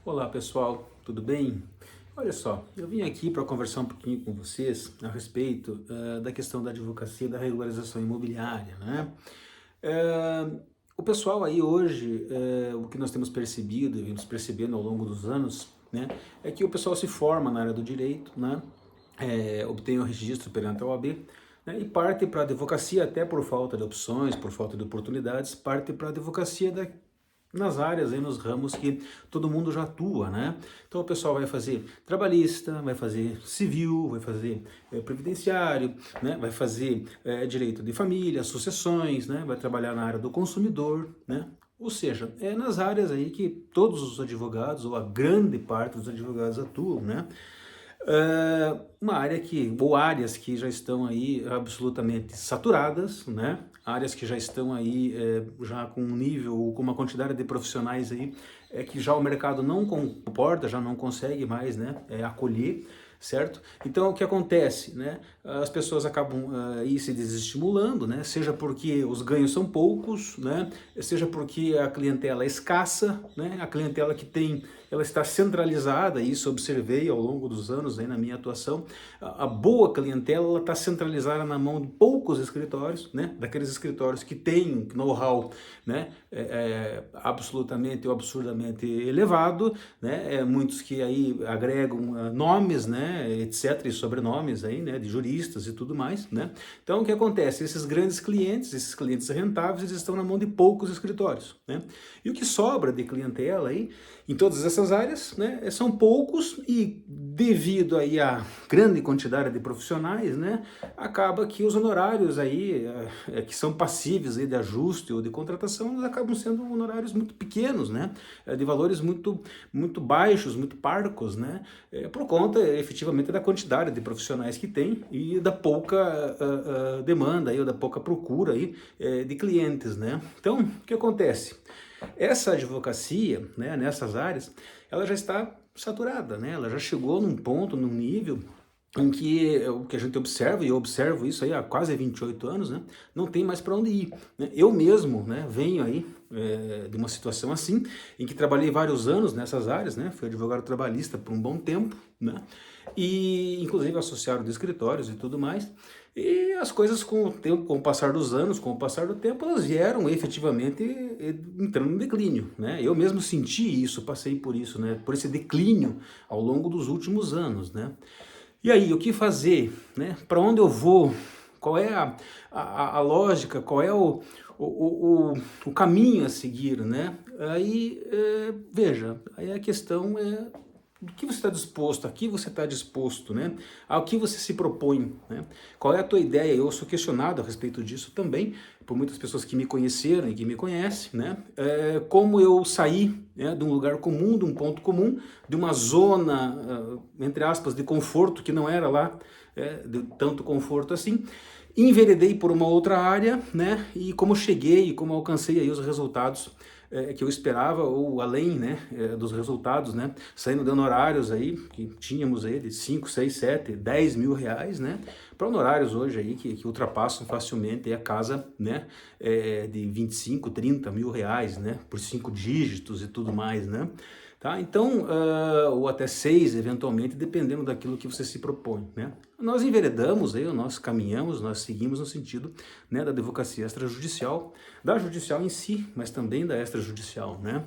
Olá pessoal, tudo bem? Olha só, eu vim aqui para conversar um pouquinho com vocês a respeito da questão da advocacia da regularização imobiliária, né? Eh, o pessoal aí hoje, o que nós temos percebido e vimos percebendo ao longo dos anos, né, é que o pessoal se forma na área do direito, né, obtém o registro perante a OAB, né, e parte para a advocacia até por falta de opções, por falta de oportunidades, parte para a advocacia nas áreas, aí, nos ramos que todo mundo já atua, né? Então o pessoal vai fazer trabalhista, vai fazer civil, vai fazer previdenciário, né? Vai fazer direito de família, sucessões, né? Vai trabalhar na área do consumidor, né? Ou seja, é nas áreas aí que todos os advogados, ou a grande parte dos advogados atuam, né? Uma área que, ou áreas que já estão aí absolutamente saturadas, né? Áreas que já estão aí já com um nível, com uma quantidade de profissionais aí que já o mercado não comporta, já não consegue mais, né, acolher, certo? Então o que acontece, né? As pessoas acabam aí se desestimulando, né? Seja porque os ganhos são poucos, né? Seja porque a clientela é escassa, né? A clientela que tem, ela está centralizada, isso eu observei ao longo dos anos aí na minha atuação. A boa clientela, ela está centralizada na mão de poucos escritórios, né? Daqueles escritórios que têm know-how, né? Absolutamente ou absurdamente elevado, né? Muitos que aí agregam nomes, né? Etc. e sobrenomes aí, né? De juristas e tudo mais, né? Então o que acontece? Esses grandes clientes, esses clientes rentáveis, eles estão na mão de poucos escritórios, né? E o que sobra de clientela aí em todas essas áreas, né, são poucos e devido aí à grande quantidade de profissionais, né, acaba que os honorários aí que são passíveis aí de ajuste ou de contratação, eles acabam sendo honorários muito pequenos, né, de valores muito baixos, muito parcos, né, por conta efetivamente da quantidade de profissionais que tem e da pouca demanda aí, ou da pouca procura aí de clientes, né. Então, o que acontece? Essa advocacia, né, nessas áreas, ela já está saturada, né? Ela já chegou num ponto, num nível em que o que a gente observa, e eu observo isso aí há quase 28 anos, né, não tem mais para onde ir, né? Eu mesmo, né, venho aí de uma situação assim, em que trabalhei vários anos nessas áreas, né, fui advogado trabalhista por um bom tempo, né, e inclusive associado de escritórios e tudo mais, e as coisas com o tempo, com o passar dos anos, com o passar do tempo, elas vieram efetivamente entrando em declínio, né? Eu mesmo senti isso, passei por isso, né? Por esse declínio ao longo dos últimos anos, né? E aí, o que fazer, né? Para onde eu vou? Qual é a lógica? Qual é o caminho a seguir, né? Aí, veja, aí a questão é do que você está disposto, a que você está disposto, né? Ao que você se propõe, né? Qual é a tua ideia? Eu sou questionado a respeito disso também, por muitas pessoas que me conheceram e que me conhecem, né? Como eu saí, né, de um lugar comum, de um ponto comum, de uma zona, entre aspas, de conforto, que não era lá de tanto conforto assim, enveredei por uma outra área, né? E como cheguei e como alcancei aí os resultados que eu esperava, ou além, né, dos resultados, né, saindo de honorários aí, que tínhamos aí de 5, 6, 7, 10 mil reais, né, para honorários hoje aí que ultrapassam facilmente a casa, né, de 25, 30 mil reais, né, por 5 dígitos e tudo mais, né. Tá? Então, ou até 6, eventualmente, dependendo daquilo que você se propõe, né? Nós enveredamos, aí, nós caminhamos, nós seguimos no sentido, né, da advocacia extrajudicial, da judicial em si, mas também da extrajudicial, né?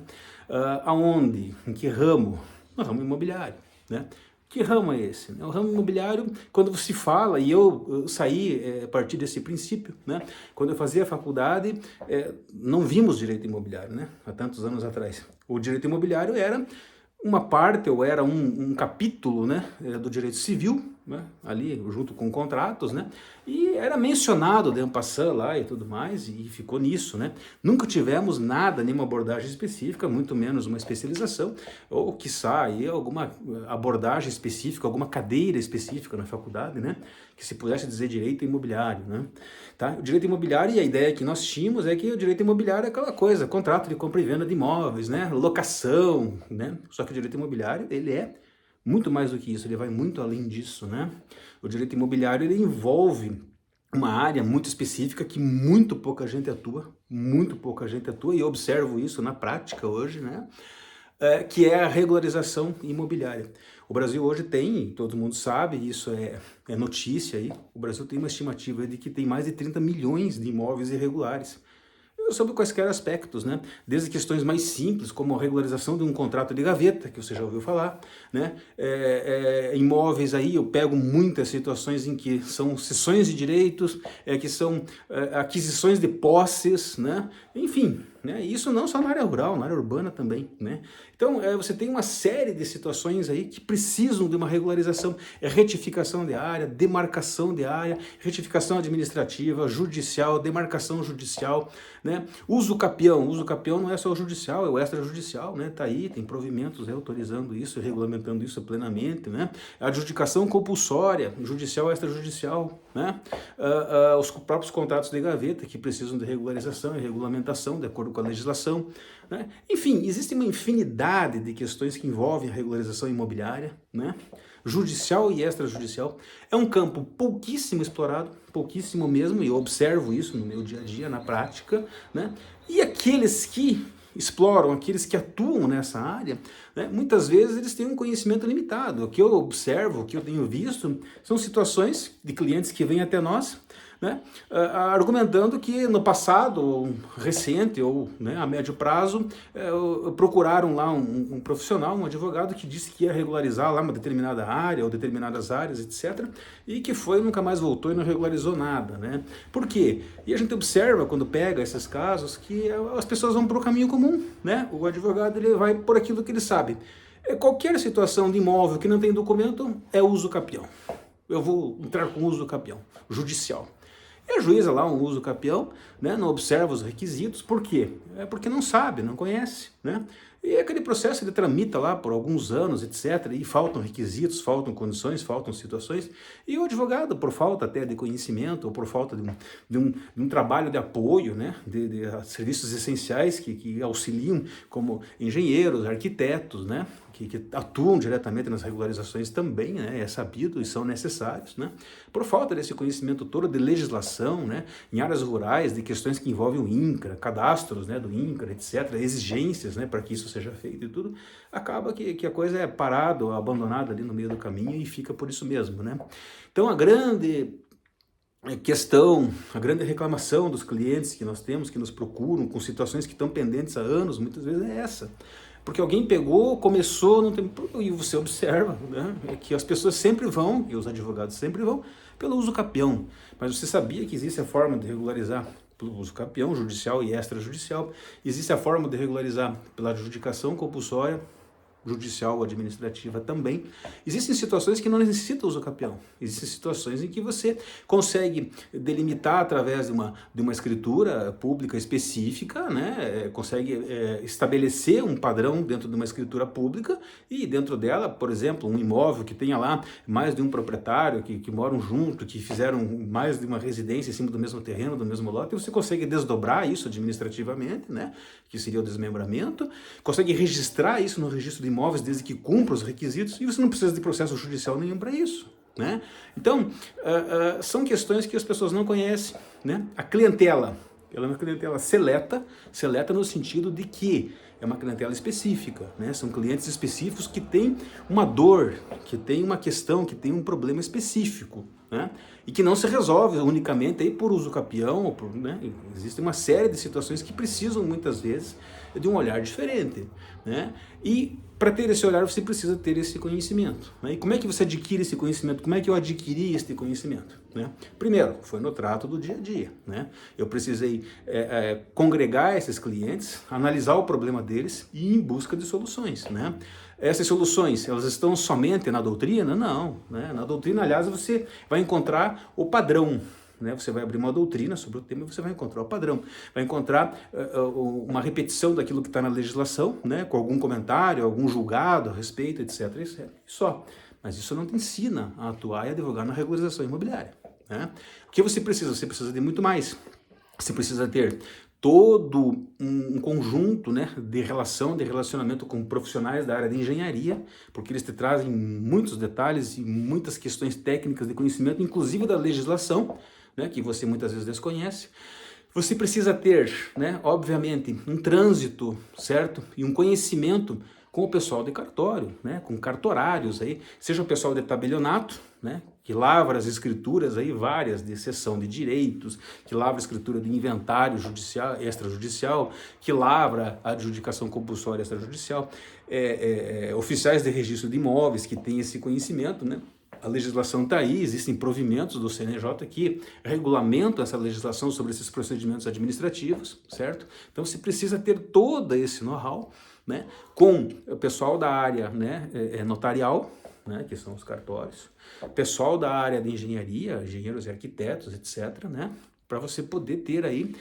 Aonde? Em que ramo? No ramo imobiliário, né? Que ramo é esse? O ramo imobiliário, quando se fala, e eu saí a partir desse princípio, né? Quando eu fazia a faculdade, não vimos direito imobiliário, né? Há tantos anos atrás. O direito imobiliário era uma parte, ou era um capítulo, né, do direito civil, né, ali junto com contratos, né, e era mencionado de en passant lá e tudo mais, e ficou nisso, né. Nunca tivemos nada, nenhuma abordagem específica, muito menos uma especialização, ou quiçá aí alguma abordagem específica, alguma cadeira específica na faculdade, né, que se pudesse dizer direito imobiliário, né. Tá? O direito imobiliário, e a ideia que nós tínhamos é que o direito imobiliário é aquela coisa, contrato de compra e venda de imóveis, né, locação, né, só que o direito imobiliário, ele é muito mais do que isso, ele vai muito além disso, né. O direito imobiliário, ele envolve uma área muito específica que muito pouca gente atua, e eu observo isso na prática hoje, né. que é a regularização imobiliária. O Brasil hoje tem, todo mundo sabe, isso é notícia aí, o Brasil tem uma estimativa de que tem mais de 30 milhões de imóveis irregulares. Sobre quaisquer aspectos, né? Desde questões mais simples, como a regularização de um contrato de gaveta, que você já ouviu falar, né? Imóveis aí, eu pego muitas situações em que são cessões de direitos, que são aquisições de posses, né? Enfim, né? Isso não só na área rural, na área urbana também, né? Então, você tem uma série de situações aí que precisam de uma regularização, retificação de área, demarcação de área, retificação administrativa, judicial, demarcação judicial, né? Uso capião não é só o judicial, é o extrajudicial, né? Tá aí, tem provimentos autorizando isso, regulamentando isso plenamente, né? Adjudicação compulsória, judicial, extrajudicial, né? Os próprios contratos de gaveta que precisam de regularização e regulamentação de acordo com a legislação, né? Enfim, existe uma infinidade de questões que envolvem a regularização imobiliária, né? Judicial e extrajudicial. É um campo pouquíssimo explorado, pouquíssimo mesmo, e eu observo isso no meu dia a dia, na prática, né? E aqueles que exploram, aqueles que atuam nessa área, né, muitas vezes eles têm um conhecimento limitado. O que eu observo, o que eu tenho visto, são situações de clientes que vêm até nós, né, argumentando que no passado recente ou, né, a médio prazo procuraram lá um profissional, um advogado que disse que ia regularizar lá uma determinada área ou determinadas áreas, etc. E que foi, nunca mais voltou e não regularizou nada, né? Por quê? E a gente observa quando pega esses casos que as pessoas vão para o caminho comum, né? O advogado ele vai por aquilo que ele sabe. Qualquer situação de imóvel que não tem documento é uso capião. Eu vou entrar com uso capião, judicial. E a juíza lá, um uso capião, né, não observa os requisitos, por quê? Porque não sabe, não conhece, né? E aquele processo ele tramita lá por alguns anos, etc. E faltam requisitos, faltam condições, faltam situações. E o advogado, por falta até de conhecimento, ou por falta de um trabalho de apoio, né, de serviços essenciais que auxiliam, como engenheiros, arquitetos, né, que atuam diretamente nas regularizações também, né, é sabido e são necessários, né, por falta desse conhecimento todo de legislação, né, em áreas rurais, de questões que envolvem o INCRA, cadastros, né, do INCRA, etc., exigências, né, para que isso seja feito e tudo, acaba que a coisa é parada ou abandonada ali no meio do caminho e fica por isso mesmo, né. Então a grande questão, a grande reclamação dos clientes que nós temos, que nos procuram com situações que estão pendentes há anos, muitas vezes é essa. Porque alguém pegou, começou, não tem, e você observa, né, que as pessoas sempre vão, e os advogados sempre vão, pelo uso capião. Mas você sabia que existe a forma de regularizar pelo uso capião, judicial e extrajudicial? Existe a forma de regularizar pela adjudicação compulsória, judicial ou administrativa também. Existem situações que não necessitam uso capião. Existem situações em que você consegue delimitar através de uma escritura pública específica, né? Consegue estabelecer um padrão dentro de uma escritura pública e dentro dela, por exemplo, um imóvel que tenha lá mais de um proprietário que moram junto, que fizeram mais de uma residência em cima do mesmo terreno, do mesmo lote, e você consegue desdobrar isso administrativamente, né? Que seria o desmembramento, consegue registrar isso no registro de imóveis desde que cumpra os requisitos e você não precisa de processo judicial nenhum para isso, né? Então, são questões que as pessoas não conhecem, né? A clientela, ela é uma clientela seleta no sentido de que é uma clientela específica, né? São clientes específicos que têm uma dor, que têm uma questão, que têm um problema específico, né? E que não se resolve unicamente aí por uso capião, né? Existe uma série de situações que precisam muitas vezes de um olhar diferente, né? E para ter esse olhar você precisa ter esse conhecimento, né? E como é que você adquire esse conhecimento? Como é que eu adquiri este conhecimento, né? Primeiro, foi no trato do dia a dia, né? Eu precisei congregar esses clientes, analisar o problema deles e ir em busca de soluções, né? Essas soluções, elas estão somente na doutrina? Não, né? Na doutrina, aliás, você vai encontrar o padrão, né? Você vai abrir uma doutrina sobre o tema e você vai encontrar o padrão. Vai encontrar uma repetição daquilo que está na legislação, né? Com algum comentário, algum julgado a respeito, etc. Isso só. Mas isso não te ensina a atuar e advogar na regularização imobiliária, né? O que você precisa? Você precisa de muito mais. Você precisa ter todo um conjunto, né, de relacionamento com profissionais da área de engenharia, porque eles te trazem muitos detalhes e muitas questões técnicas de conhecimento, inclusive da legislação, né, que você muitas vezes desconhece. Você precisa ter, né, obviamente, um trânsito, certo? E um conhecimento com o pessoal de cartório, né, com cartorários aí, seja o pessoal de tabelionato, né, que lavra as escrituras aí várias de cessão de direitos, que lavra a escritura de inventário judicial, extrajudicial, que lavra a adjudicação compulsória extrajudicial, oficiais de registro de imóveis que têm esse conhecimento, né? A legislação está aí, existem provimentos do CNJ que regulamentam essa legislação sobre esses procedimentos administrativos, certo? Então você precisa ter todo esse know-how, né, com o pessoal da área, né, notarial, né, que são os cartórios, pessoal da área de engenharia, engenheiros e arquitetos, etc., né, para você poder ter aí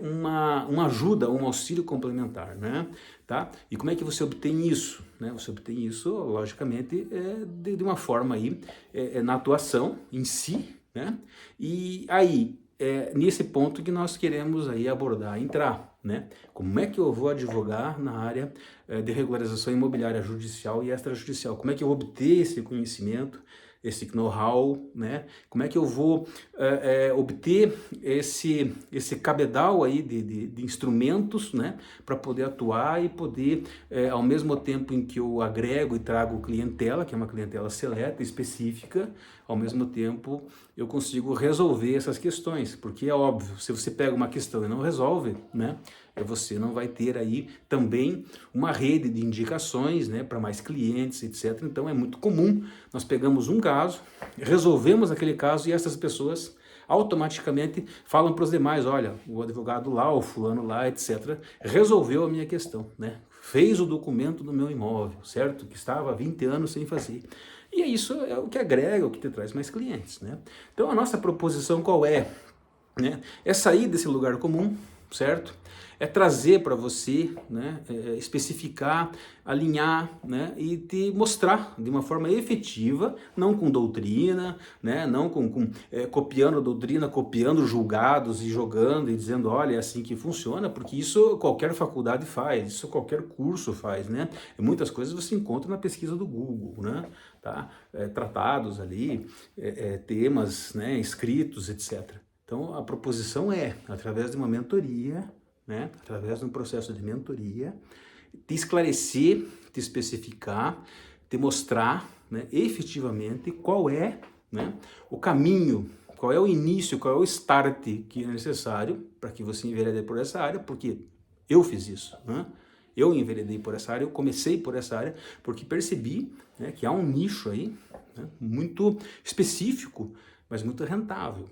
uma ajuda, um auxílio complementar, né? Tá? E como é que você obtém isso? Né? Você obtém isso, logicamente, de uma forma aí, na atuação em si, né? E aí, nesse ponto que nós queremos aí abordar, entrar, né? Como é que eu vou advogar na área de regularização imobiliária judicial e extrajudicial? Como é que eu vou obter esse conhecimento, esse know-how, né? Como é que eu vou obter esse cabedal aí de instrumentos, né? Para poder atuar e poder, ao mesmo tempo em que eu agrego e trago clientela, que é uma clientela seleta, específica, ao mesmo tempo eu consigo resolver essas questões, porque é óbvio, se você pega uma questão e não resolve, né? Você não vai ter aí também uma rede de indicações, né, para mais clientes, etc. Então é muito comum, nós pegamos um caso, resolvemos aquele caso e essas pessoas automaticamente falam para os demais, olha, o advogado lá, o fulano lá, etc., resolveu a minha questão, né? Fez o documento do meu imóvel, certo? Que estava há 20 anos sem fazer. E isso é o que agrega, o que te traz mais clientes, né? Então a nossa proposição qual é? Né? É sair desse lugar comum, certo? É trazer para você, né, especificar, alinhar, né, e te mostrar de uma forma efetiva, não com doutrina, né, não copiando a doutrina, copiando julgados e jogando e dizendo, olha, é assim que funciona, porque isso qualquer faculdade faz, isso qualquer curso faz, né? E muitas coisas você encontra na pesquisa do Google, né? Tá? Tratados ali, temas, né, escritos, etc. Então, a proposição é, através de uma mentoria, né, através de um processo de mentoria, te esclarecer, te especificar, te mostrar, né, efetivamente qual é, né, o caminho, qual é o início, qual é o start que é necessário para que você enverede por essa área, porque eu fiz isso, né? Eu enveredei por essa área, eu comecei por essa área, porque percebi, né, que há um nicho aí, né, muito específico, mas muito rentável,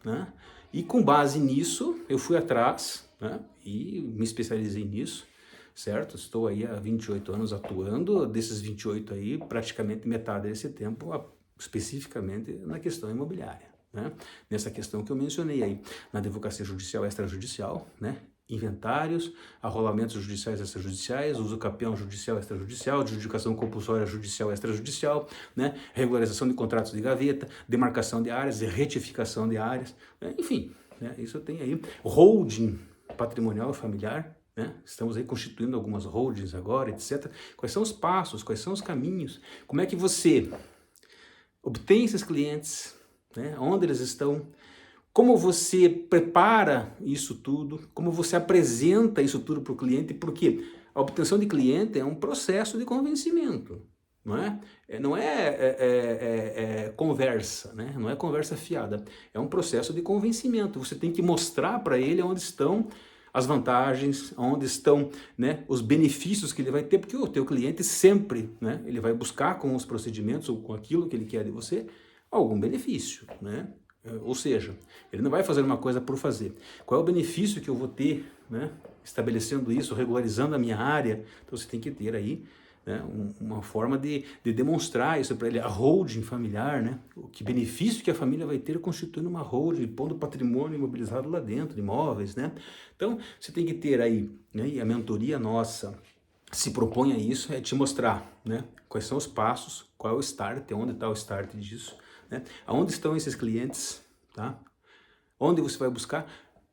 né? E com base nisso, eu fui atrás, né, e me especializei nisso, certo? Estou aí há 28 anos atuando, desses 28 aí, praticamente metade desse tempo, especificamente na questão imobiliária, né? Nessa questão que eu mencionei aí, na advocacia judicial extrajudicial, né? Inventários, arrolamentos judiciais extrajudiciais, uso capião judicial extrajudicial, adjudicação compulsória judicial extrajudicial, né? Regularização de contratos de gaveta, demarcação de áreas, retificação de áreas, né? Enfim, né? Isso tem aí holding patrimonial familiar, né? Estamos aí constituindo algumas holdings agora, etc. Quais são os passos, quais são os caminhos, como é que você obtém esses clientes, né? Onde eles estão, como você prepara isso tudo, como você apresenta isso tudo para o cliente, porque a obtenção de cliente é um processo de convencimento, não é? Não é conversa, né? Não é conversa fiada, é um processo de convencimento. Você tem que mostrar para ele onde estão as vantagens, onde estão, né, os benefícios que ele vai ter, porque o teu cliente sempre, né, ele vai buscar com os procedimentos ou com aquilo que ele quer de você algum benefício, né? Ou seja, ele não vai fazer uma coisa por fazer. Qual é o benefício que eu vou ter, né, estabelecendo isso, regularizando a minha área? Então você tem que ter aí, né, uma forma de demonstrar isso para ele, a holding familiar, né? Que benefício que a família vai ter constituindo uma holding, pondo patrimônio imobilizado lá dentro, imóveis, né? Então você tem que ter aí, né, e a mentoria nossa se propõe a isso, é te mostrar, né, quais são os passos, qual é o start, onde está o start disso, né? Aonde estão esses clientes, tá? Onde você vai buscar,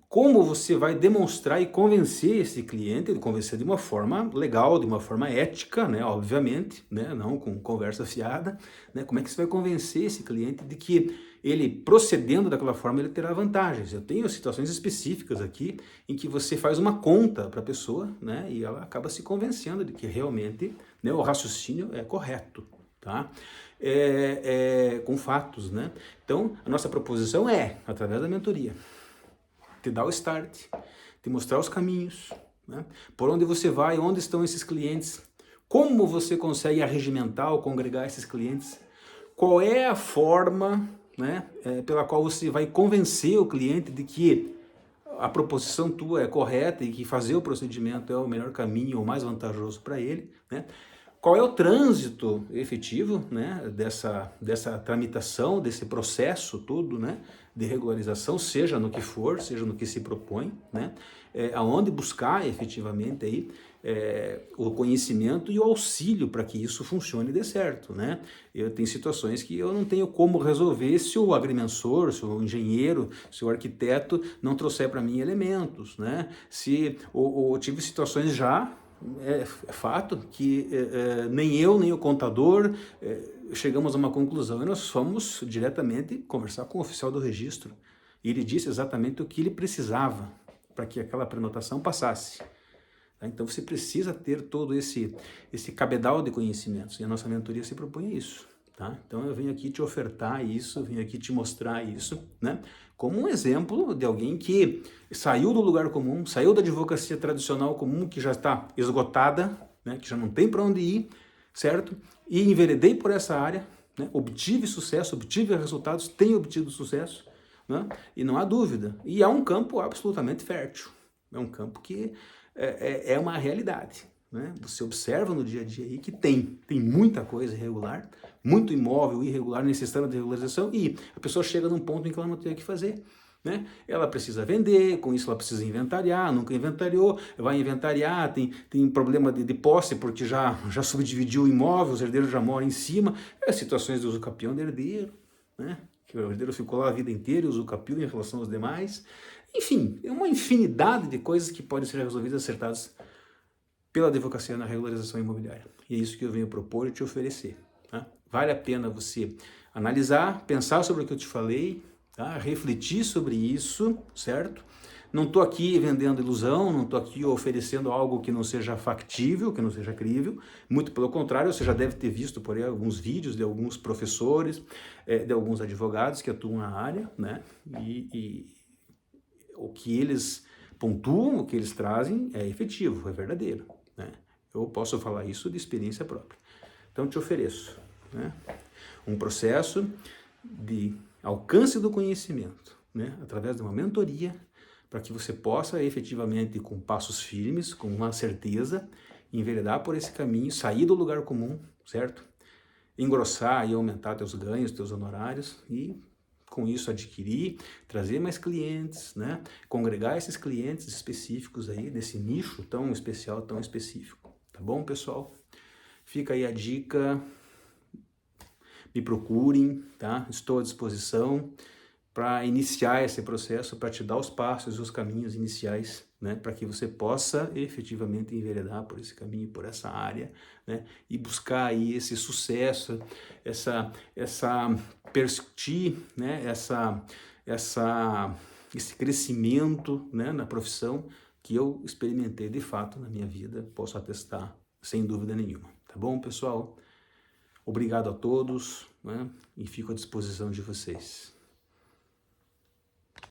como você vai demonstrar e convencer esse cliente, convencer de uma forma legal, de uma forma ética, né? Obviamente, né? Não com conversa fiada, né? Como é que você vai convencer esse cliente de que ele procedendo daquela forma, ele terá vantagens. Eu tenho situações específicas aqui em que você faz uma conta para a pessoa, né, e ela acaba se convencendo de que realmente, né, o raciocínio é correto, tá? Com fatos, né? Então, a nossa proposição é, através da mentoria, te dar o start, te mostrar os caminhos, né, por onde você vai, onde estão esses clientes, como você consegue arregimentar ou congregar esses clientes, qual é a forma, né, pela qual você vai convencer o cliente de que a proposição tua é correta e que fazer o procedimento é o melhor caminho ou mais vantajoso para ele, né? Qual é o trânsito efetivo, né, dessa tramitação, desse processo todo, né, de regularização, seja no que for, seja no que se propõe, né, aonde buscar efetivamente aí, o conhecimento e o auxílio para que isso funcione e dê certo, né? Eu tenho situações que eu não tenho como resolver se o agrimensor, se o engenheiro, se o arquiteto não trouxer para mim elementos, né? Eu tive situações já, é fato que nem eu, nem o contador chegamos a uma conclusão e nós fomos diretamente conversar com o oficial do registro e ele disse exatamente o que ele precisava para que aquela prenotação passasse. Tá? Então você precisa ter todo esse cabedal de conhecimentos e a nossa mentoria se propõe a isso. Tá? Então eu venho aqui te ofertar isso, venho aqui te mostrar isso, né? Como um exemplo de alguém que saiu do lugar comum, saiu da advocacia tradicional comum, que já está esgotada, né? Que já não tem para onde ir, certo? E enveredei por essa área, né? Obtive sucesso, obtive resultados, tenho obtido sucesso, né? E não há dúvida. E é um campo absolutamente fértil, é um campo que é uma realidade. Né? Você observa no dia a dia aí que tem muita coisa irregular, muito imóvel irregular necessitando de regularização e a pessoa chega num ponto em que ela não tem o que fazer. Né? Ela precisa vender, com isso ela precisa inventariar, nunca inventariou, vai inventariar, tem problema de posse porque já subdividiu o imóvel, os herdeiros já moram em cima, situações de usucapião de herdeiro, né? Que o herdeiro ficou lá a vida inteira e usucapiou em relação aos demais. Enfim, é uma infinidade de coisas que podem ser resolvidas, acertadas pela advocacia na regularização imobiliária. E é isso que eu venho propor e te oferecer. Tá? Vale a pena você analisar, pensar sobre o que eu te falei, tá? Refletir sobre isso, certo? Não estou aqui vendendo ilusão, não estou aqui oferecendo algo que não seja factível, que não seja crível. Muito pelo contrário, você já deve ter visto por aí alguns vídeos de alguns professores, de alguns advogados que atuam na área, né? E o que eles pontuam, o que eles trazem é efetivo, é verdadeiro. Né? Eu posso falar isso de experiência própria. Então, te ofereço, né, um processo de alcance do conhecimento, né, através de uma mentoria, para que você possa efetivamente, com passos firmes, com uma certeza, enveredar por esse caminho, sair do lugar comum, certo? Engrossar e aumentar teus ganhos, teus honorários e com isso adquirir, trazer mais clientes, né? Congregar esses clientes específicos aí, desse nicho tão especial, tão específico. Tá bom, pessoal? Fica aí a dica, me procurem, tá? Estou à disposição para iniciar esse processo, para te dar os passos e os caminhos iniciais, né, para que você possa efetivamente enveredar por esse caminho, por essa área, né, e buscar aí esse sucesso, persistir, né, esse crescimento, né, na profissão que eu experimentei de fato na minha vida, posso atestar sem dúvida nenhuma. Tá bom, pessoal? Obrigado a todos, né, e fico à disposição de vocês.